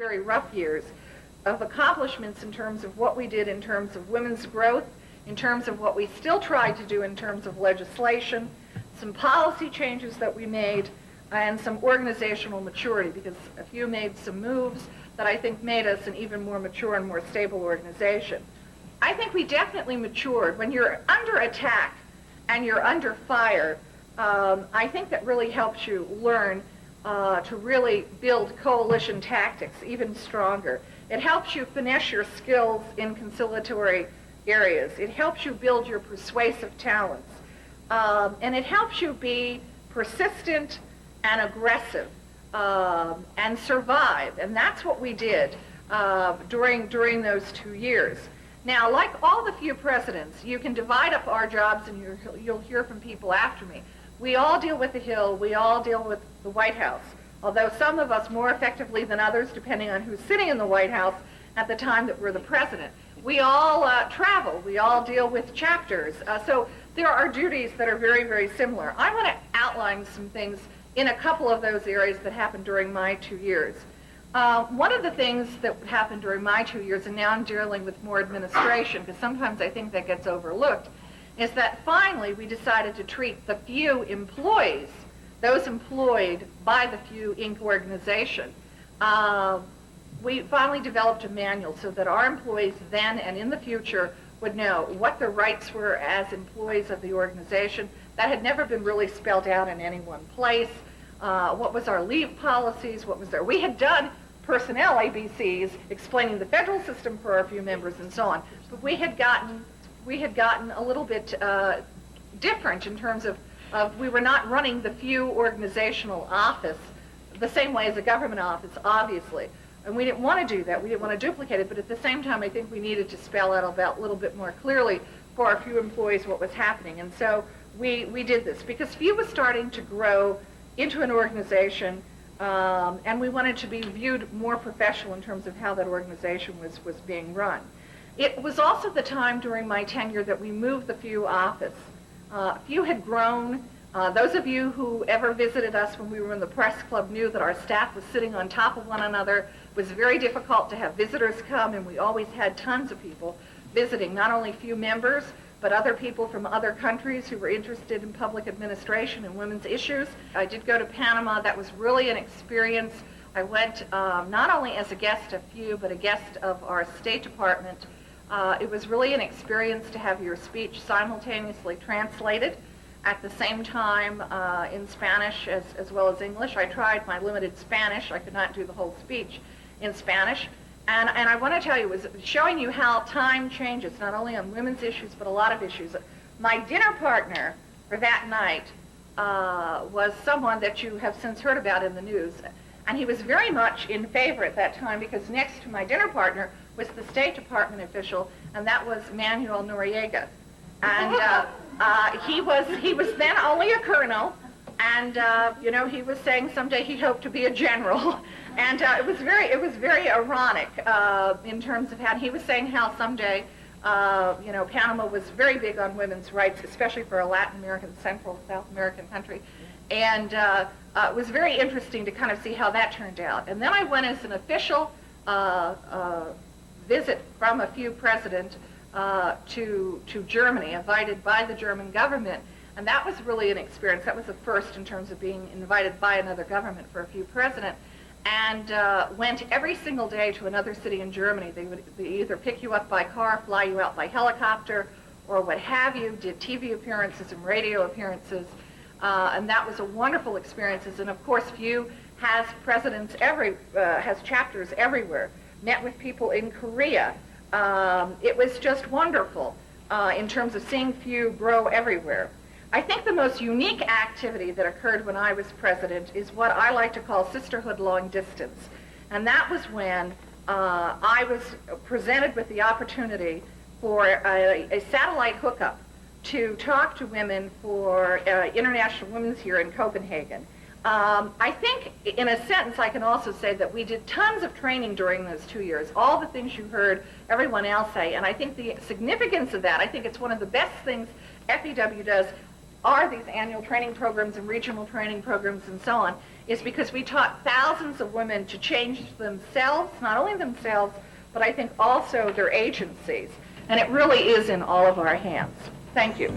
very rough years of accomplishments in terms of what we did in terms of women's growth, in terms of what we still tried to do in terms of legislation, some policy changes that we made, and some organizational maturity, because a few made some moves that I think made us an even more mature and more stable organization. I think we definitely matured. When you're under attack and you're under fire, I think that really helps you learn to really build coalition tactics even stronger. It helps you finesse your skills in conciliatory areas. It helps you build your persuasive talents. And it helps you be persistent and aggressive and survive. And that's what we did during those 2 years. Now, like all the few presidents, you can divide up our jobs, and you'll hear from people after me. We all deal with the Hill. We all deal with the White House, although some of us more effectively than others, depending on who's sitting in the White House at the time that we're the president. We all travel. We all deal with chapters. So there are duties that are very, very similar. I want to outline some things in a couple of those areas that happened during my 2 years. One of the things that happened during my 2 years, and now I'm dealing with more administration, because sometimes I think that gets overlooked, is that finally we decided to treat the few employees, those employed by the few Inc. organization. We finally developed a manual so that our employees then and in the future would know what their rights were as employees of the organization. That had never been really spelled out in any one place. What was our leave policies? What was there? We had done personnel ABCs explaining the federal system for our few members and so on, but we had gotten a little bit different in terms of we were not running the few organizational office the same way as a government office, obviously. And we didn't want to do that. We didn't want to duplicate it, but at the same time, I think we needed to spell out about a little bit more clearly for our few employees what was happening. And so we did this because few was starting to grow into an organization, and we wanted to be viewed more professional in terms of how that organization was being run. It was also the time during my tenure that we moved the few office. Few had grown. Those of you who ever visited us when we were in the press club knew that our staff was sitting on top of one another. It was very difficult to have visitors come, and we always had tons of people visiting, not only few members, but other people from other countries who were interested in public administration and women's issues. I did go to Panama. That was really an experience. I went not only as a guest of few, but a guest of our State Department. It was really an experience to have your speech simultaneously translated at the same time in Spanish as well as English. I tried my limited Spanish. I could not do the whole speech in Spanish. And I want to tell you, it was showing you how time changes, not only on women's issues, but a lot of issues. My dinner partner for that night was someone that you have since heard about in the news. And he was very much in favor at that time because next to my dinner partner was the State Department official, and that was Manuel Noriega. And he was then only a colonel, and he was saying someday he hoped to be a general. And it was very ironic in terms of how he was saying how someday, Panama was very big on women's rights, especially for a Latin American, Central, South American country. And it was very interesting to kind of see how that turned out. And then I went as an official visit from a few president to Germany, invited by the German government. And that was really an experience. That was the first in terms of being invited by another government for a few president. And went every single day to another city in Germany. They would either pick you up by car, fly you out by helicopter, or what have you, did TV appearances and radio appearances. And that was a wonderful experience. And of course, few has presidents has chapters everywhere. Met with people in Korea. It was just wonderful in terms of seeing few grow everywhere. I think the most unique activity that occurred when I was president is what I like to call sisterhood long distance. And that was when I was presented with the opportunity for a satellite hookup to talk to women for International Women's Year in Copenhagen. I think, in a sentence, I can also say that we did tons of training during those 2 years, all the things you heard everyone else say, and I think the significance of that, I think it's one of the best things FEW does are these annual training programs and regional training programs and so on, is because we taught thousands of women to change themselves, not only themselves, but I think also their agencies. And it really is in all of our hands. Thank you.